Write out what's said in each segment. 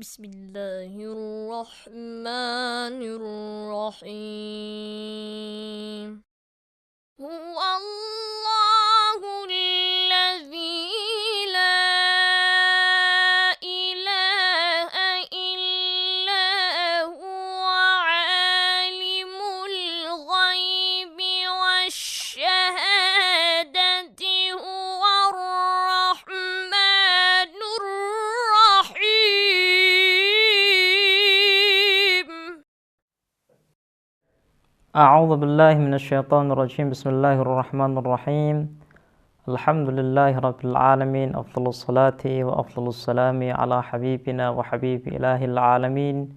Bismillahirrahmanirrahim. Huwallahul ladzi la ilaha illa huwa alimul ghaibi wasyahadati huwar rahmanur rahim. أعوذ بالله من الشيطان الرجيم. بسم الله الرحمن الرحيم. الحمد لله رب العالمين. أفضل الصلاة وأفضل السلام على حبيبنا وحبيب إله العالمين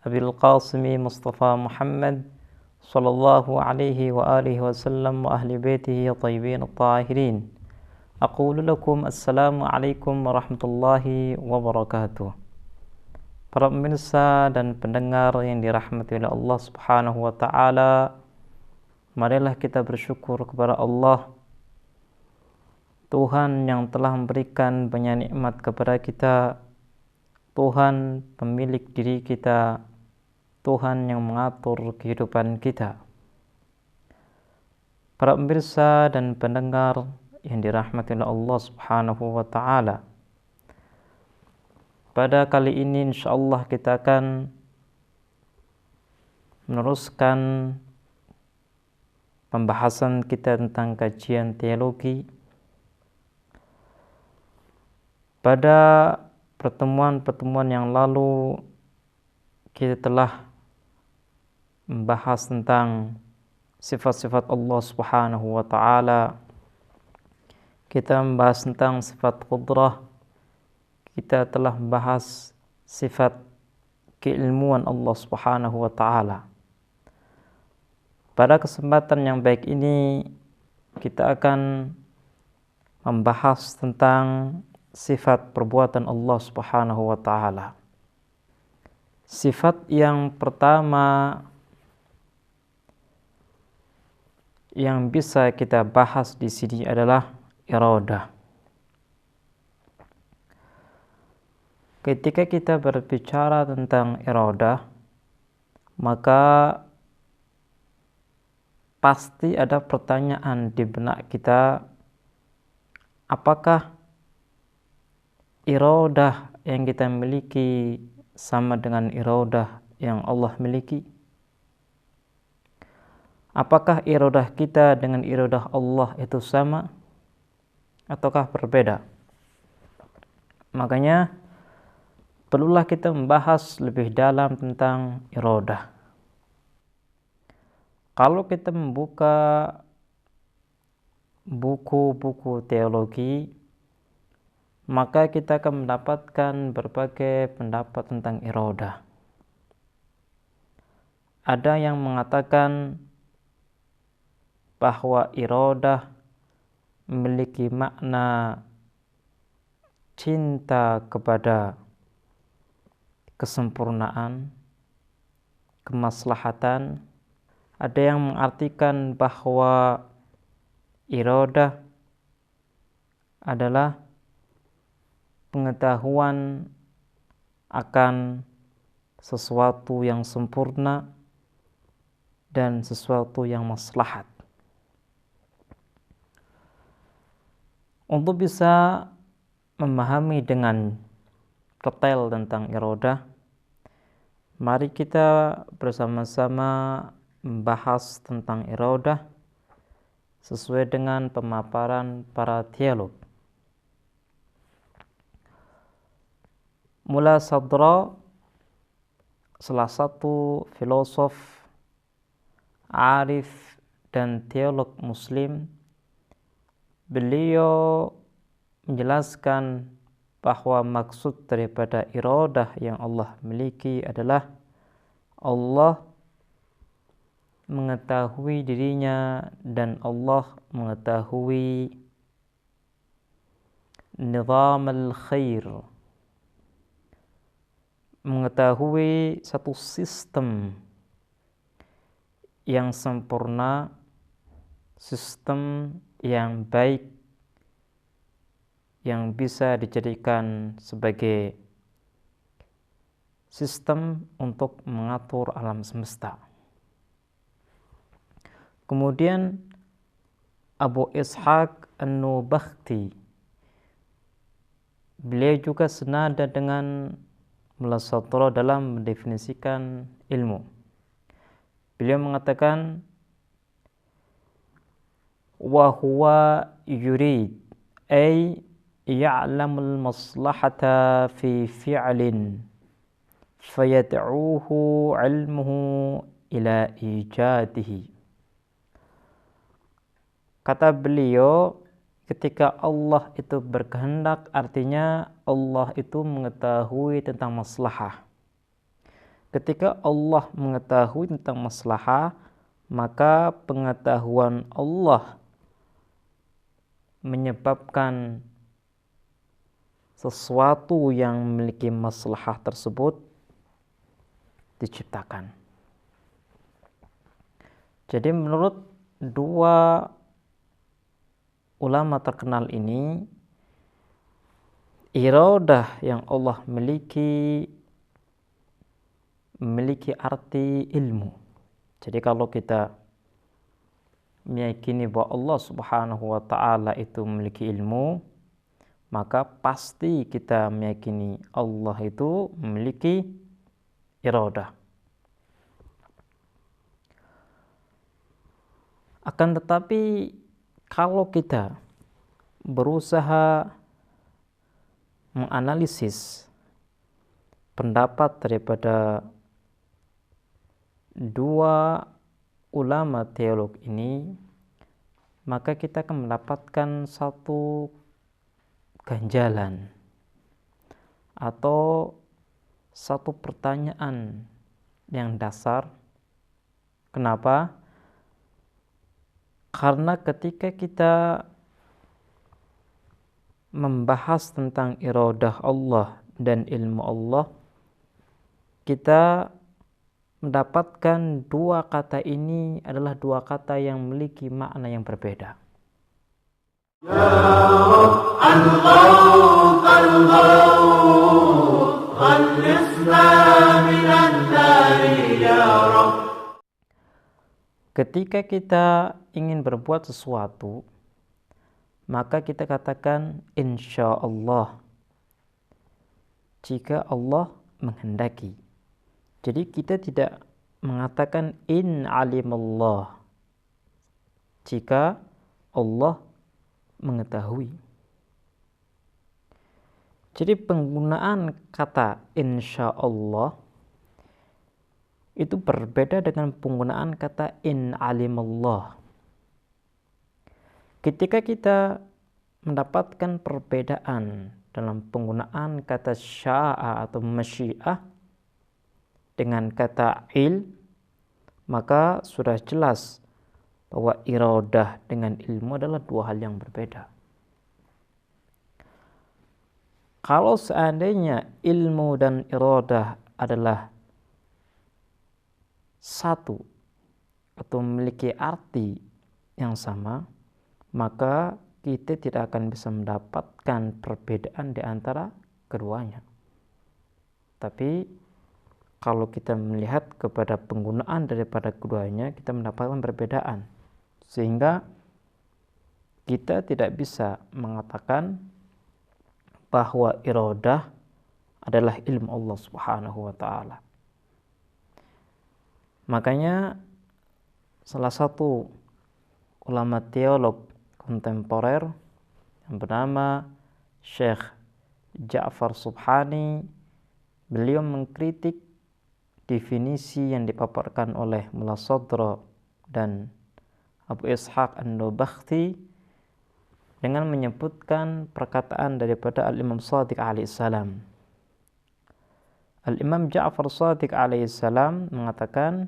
أبي القاسم مصطفى محمد صلى الله عليه وآله وسلم وأهل بيته الطيبين الطاهرين. أقول لكم السلام عليكم ورحمة الله وبركاته. Para pemirsa dan pendengar yang dirahmati oleh Allah Subhanahu wa taala, marilah kita bersyukur kepada Allah, Tuhan yang telah memberikan banyak nikmat kepada kita, Tuhan pemilik diri kita, Tuhan yang mengatur kehidupan kita. Para pemirsa dan pendengar yang dirahmati oleh Allah Subhanahu wa taala, pada kali ini insyaallah kita akan meneruskan pembahasan kita tentang kajian teologi. Pada pertemuan-pertemuan yang lalu kita telah membahas tentang sifat-sifat Allah Subhanahu wa taala. Kita membahas tentang sifat qudrah. Kita telah membahas sifat keilmuan Allah Subhanahu wa taala. Pada kesempatan yang baik ini kita akan membahas tentang sifat perbuatan Allah Subhanahu wa taala. Sifat yang pertama yang bisa kita bahas di sini adalah iradah. Ketika kita berbicara tentang iradah, maka pasti ada pertanyaan di benak kita, apakah iradah yang kita miliki sama dengan iradah yang Allah miliki? Apakah iradah kita dengan iradah Allah itu sama ataukah berbeda? Makanya perlulah kita membahas lebih dalam tentang iradah. Kalau kita membuka buku-buku teologi, maka kita akan mendapatkan berbagai pendapat tentang iradah. Ada yang mengatakan bahwa iradah memiliki makna cinta kepada kesempurnaan, kemaslahatan. Ada yang mengartikan bahwa iradah adalah pengetahuan akan sesuatu yang sempurna dan sesuatu yang maslahat. Untuk bisa memahami dengan detail tentang iradah, mari kita bersama-sama membahas tentang iradah sesuai dengan pemaparan para teolog. Mula Sadra, salah satu filosof, arif dan teolog muslim, beliau menjelaskan bahwa maksud daripada iradah yang Allah miliki adalah Allah mengetahui dirinya dan Allah mengetahui nizam al-khair, mengetahui satu sistem yang sempurna, sistem yang baik, yang bisa dijadikan sebagai sistem untuk mengatur alam semesta. Kemudian Abu Ishaq An-Nubakhti, beliau juga senada dengan Mullah Sadra dalam mendefinisikan ilmu. Beliau mengatakan, wa huwa yurid ay ya'lamul maslahata fi fi'lin fayad'uhu ilmuhu ila ijadihi. Kata beliau, ketika Allah itu berkehendak, artinya Allah itu mengetahui tentang maslahah. Ketika Allah mengetahui tentang maslahah, maka pengetahuan Allah menyebabkan sesuatu yang memiliki maslahah tersebut diciptakan. Jadi menurut dua ulama terkenal ini, iradah yang Allah memiliki arti ilmu. Jadi kalau kita meyakini bahwa Allah Subhanahu wa ta'ala itu memiliki ilmu, maka pasti kita meyakini Allah itu memiliki iradah. Akan tetapi kalau kita berusaha menganalisis pendapat daripada dua ulama teolog ini, maka kita akan mendapatkan satu ganjalan atau satu pertanyaan yang dasar. Kenapa? Karena ketika kita membahas tentang iradah Allah dan ilmu Allah, kita mendapatkan dua kata ini adalah dua kata yang memiliki makna yang berbeda. Ya Rabb, al-Ghawth, al-Ghawth, khallisna minan nari ya Rabb. Ketika kita ingin berbuat sesuatu, maka kita katakan insya Allah, jika Allah menghendaki. Jadi kita tidak mengatakan in alimallah, jika Allah mengetahui. Jadi penggunaan kata insya Allah itu berbeda dengan penggunaan kata in alimallah. Ketika kita mendapatkan perbedaan dalam penggunaan kata sya'a atau masyiah dengan kata maka sudah jelas bahwa iradah dengan ilmu adalah dua hal yang berbeda. Kalau seandainya ilmu dan iradah adalah satu atau memiliki arti yang sama, maka kita tidak akan bisa mendapatkan perbedaan di antara keduanya. Tapi kalau kita melihat kepada penggunaan daripada keduanya, kita mendapatkan perbedaan, sehingga kita tidak bisa mengatakan bahwa iradah adalah ilmu Allah Subhanahu wa ta'ala. Makanya salah satu ulama teolog kontemporer yang bernama Syekh Ja'far Subhani, beliau mengkritik definisi yang dipaparkan oleh Mullah Sadra dan Abu Ishaq An-Nubakhti dengan menyebutkan perkataan daripada Al-Imam Shadiq alaihissalam. Al-Imam Ja'far Shadiq alaihissalam mengatakan,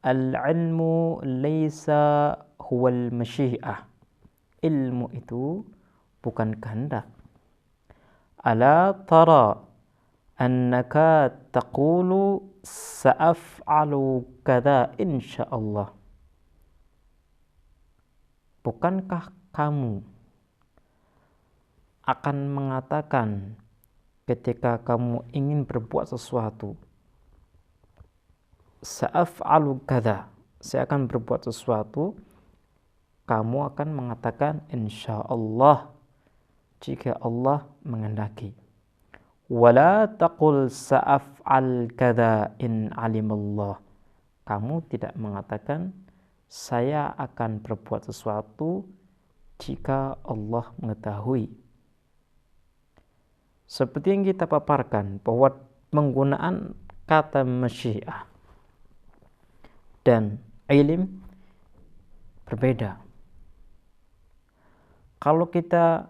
al-ilmu laysa huwal masyi'ah. Ilmu itu bukan kehendak. Ala tara annaka taqulu sa'af'alu kadza insyaallah. Bukankah kamu akan mengatakan ketika kamu ingin berbuat sesuatu, sa'af'alu kadza, saya akan berbuat sesuatu, kamu akan mengatakan insyaallah jika Allah menghendaki. Wala taqul sa'af'al kadza in alimallah, kamu tidak mengatakan saya akan berbuat sesuatu jika Allah mengetahui. Seperti yang kita paparkan bahwa penggunaan kata masyiah dan ilm berbeda. Kalau kita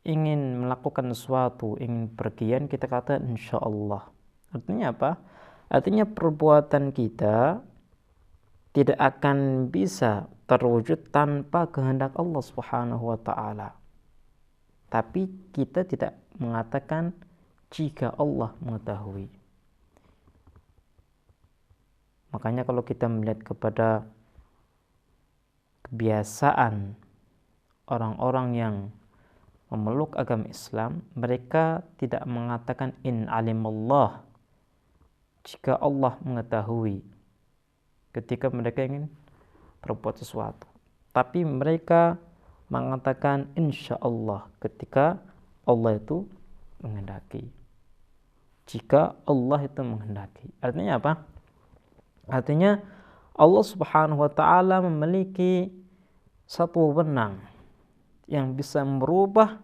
ingin melakukan sesuatu, ingin pergian, kita kata insyaallah. Artinya apa? Artinya perbuatan kita tidak akan bisa terwujud tanpa kehendak Allah Subhanahu wa taala. Tapi kita tidak mengatakan jika Allah mengetahui. Makanya kalau kita melihat kepada kebiasaan orang-orang yang memeluk agama Islam, mereka tidak mengatakan in alimallah jika Allah mengetahui ketika mereka ingin berbuat sesuatu. Tapi mereka mengatakan insyaallah ketika Allah itu menghendaki. Jika Allah itu menghendaki. Artinya apa? Artinya Allah Subhanahu wa taala memiliki satu wewenang yang bisa merubah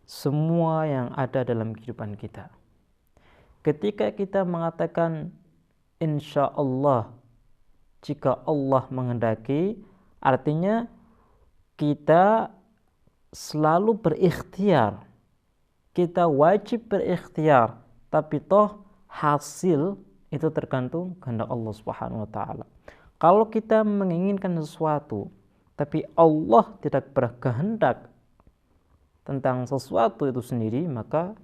semua yang ada dalam kehidupan kita. Ketika kita mengatakan insyaallah jika Allah menghendaki, artinya kita selalu berikhtiar. Kita wajib berikhtiar, tapi toh hasil itu tergantung kehendak Allah Subhanahu wa taala. Kalau kita menginginkan sesuatu tapi Allah tidak berkehendak tentang sesuatu itu sendiri, maka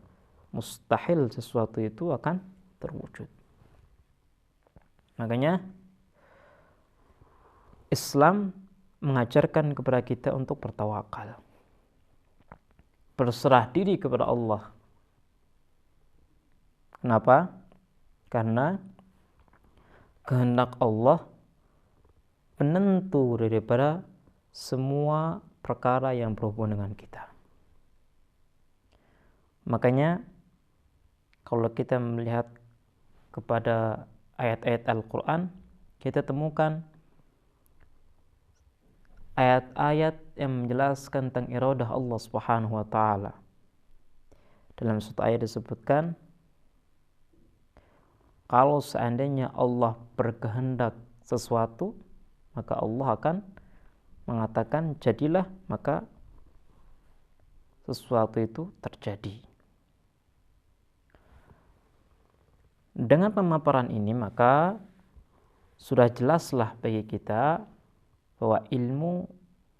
mustahil sesuatu itu akan terwujud. Makanya Islam mengajarkan kepada kita untuk bertawakal, berserah diri kepada Allah. Kenapa? Karena kehendak Allah penentu daripada semua perkara yang berhubungan dengan kita. Makanya kalau kita melihat kepada ayat-ayat Al-Quran, kita temukan ayat-ayat yang menjelaskan tentang iradah Allah Subhanahu wa taala. Dalam satu ayat disebutkan, kalau seandainya Allah berkehendak sesuatu, maka Allah akan mengatakan jadilah, maka sesuatu itu terjadi. Dengan pemaparan ini maka sudah jelaslah bagi kita bahwa ilmu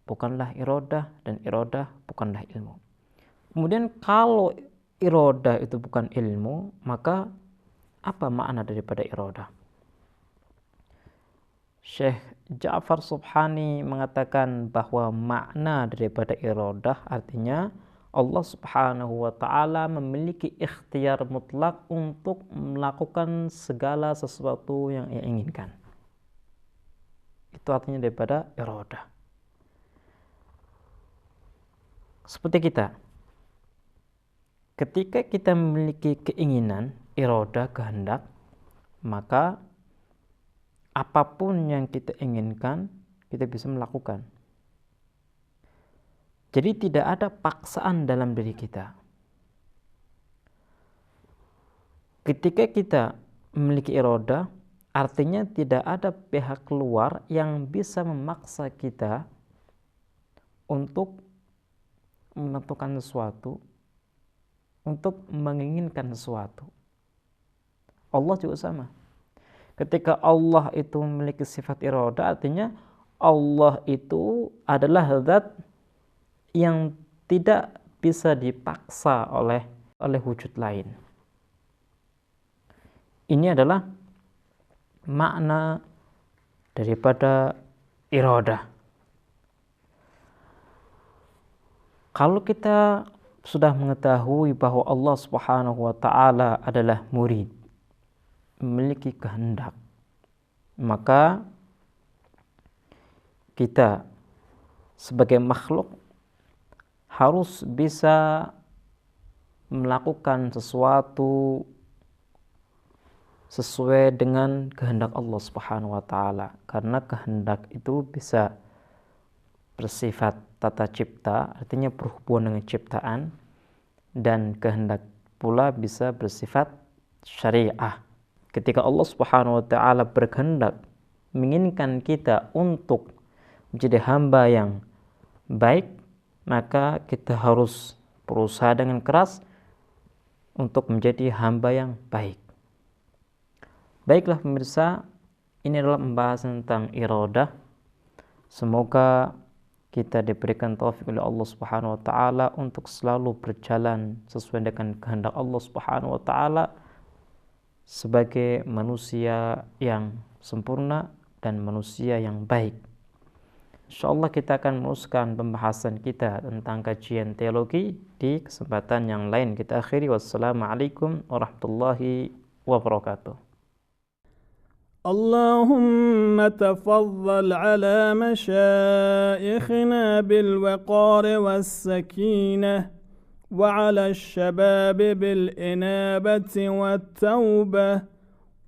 bukanlah iradah dan iradah bukanlah ilmu. Kemudian kalau iradah itu bukan ilmu, maka apa makna daripada iradah? Syekh Ja'far Subhani mengatakan bahwa makna daripada iradah artinya Allah Subhanahu wa taala memiliki ikhtiar mutlak untuk melakukan segala sesuatu yang ia inginkan. Itu artinya daripada iradah. Seperti kita. Ketika kita memiliki keinginan, iradah, kehendak, maka apapun yang kita inginkan, kita bisa melakukan. Jadi tidak ada paksaan dalam diri kita. Ketika kita memiliki iradah, artinya tidak ada pihak luar yang bisa memaksa kita untuk menentukan sesuatu, untuk menginginkan sesuatu. Allah juga sama. Ketika Allah itu memiliki sifat iradah, artinya Allah itu adalah zat yang tidak bisa dipaksa oleh wujud lain. Ini adalah makna daripada iradah. Kalau kita sudah mengetahui bahwa Allah Subhanahu wa taala adalah murid, memiliki kehendak, maka kita sebagai makhluk harus bisa melakukan sesuatu sesuai dengan kehendak Allah Subhanahu wa taala, karena kehendak itu bisa bersifat tata cipta, artinya berhubungan dengan ciptaan, dan kehendak pula bisa bersifat syariah. Ketika Allah Subhanahu wa taala berkehendak menginginkan kita untuk menjadi hamba yang baik, maka kita harus berusaha dengan keras untuk menjadi hamba yang baik. Baiklah pemirsa, ini adalah pembahasan tentang iradah. Semoga kita diberikan taufik oleh Allah Subhanahu wa taala untuk selalu berjalan sesuai dengan kehendak Allah Subhanahu wa taala sebagai manusia yang sempurna dan manusia yang baik. Insyaallah kita akan meneruskan pembahasan kita tentang kajian teologi di kesempatan yang lain. Kita akhiri, wassalamualaikum warahmatullahi wabarakatuh. اللهم تفضل على مشايخنا بالوقار والسكينة، وعلى الشباب بالإنابة والتوبة،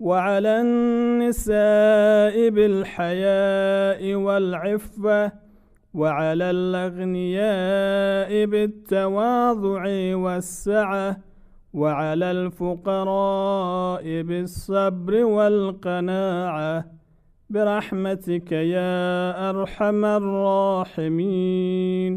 وعلى النساء بالحياء والعفة، وعلى الأغنياء بالتواضع والسعة، وعلى الفقراء بالصبر والقناعة، برحمتك يا أرحم الراحمين.